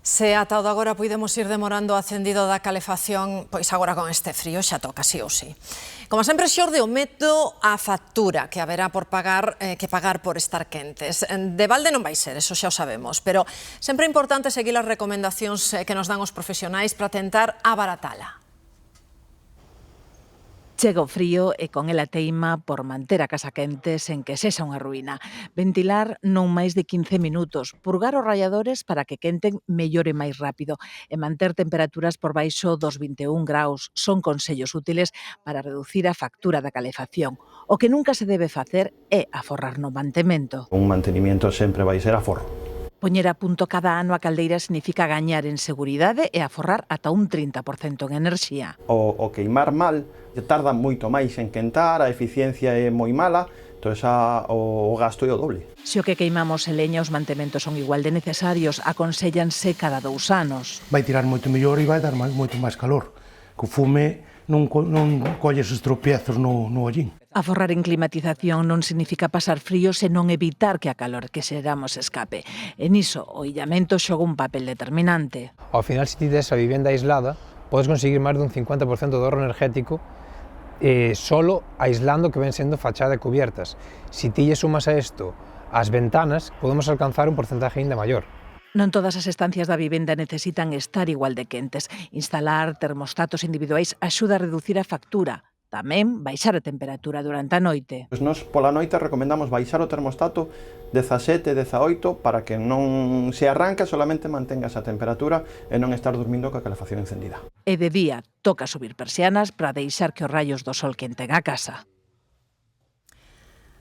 Se ata o de agora puidemos ir demorando o acendido da calefacción, pois agora con este frío xa toca sí ou sí. Como sempre, xorde o medo a factura que haberá por pagar por estar quentes. De balde non vai ser, eso xa o sabemos, pero sempre é importante seguir as recomendacións que nos dan os profesionais para tentar abaratala. Chega o frío e con ela teima por manter a casa quente sen que sexa unha ruína. Ventilar non máis de 15 minutos, purgar os radiadores para que quenten mellor e máis rápido e manter temperaturas por baixo dos 21 graus son consellos útiles para reducir a factura da calefacción. O que nunca se debe facer é aforrar no mantemento. Un mantenimiento sempre vai ser aforro. Poñer a punto cada ano a caldeira significa gañar en seguridade e aforrar ata un 30% en enerxía. O queimar mal tarda moito máis en quentar, a eficiencia é moi mala, entón o gasto é o doble. Se o que queimamos en leña, os mantementos son igual de necesarios, aconséllanse cada 2 anos. Vai tirar moito mellor e vai dar moito máis calor. Co fume non colles os tropiezos no hollín. Aforrar en climatización non significa pasar frío, senón evitar que a calor que xeramos escape. E niso, o illamento xoga un papel determinante. Ao final, se ti tes a vivenda aislada, podes conseguir máis dun 50% de ahorro energético solo aislando que ven sendo fachada e cubiertas. Si ti lle sumas a isto as ventanas, podemos alcanzar un porcentaje ainda maior. Non todas as estancias da vivenda necesitan estar igual de quentes. Instalar termostatos individuais axuda a reducir a factura. Tamén baixar a temperatura durante a noite. Nos pola noite recomendamos baixar o termostato 17, 18 para que non se arranca, solamente mantengas a temperatura e non estar dormindo coa calefacción encendida. E de día toca subir persianas para deixar que os raios do sol quenten a casa.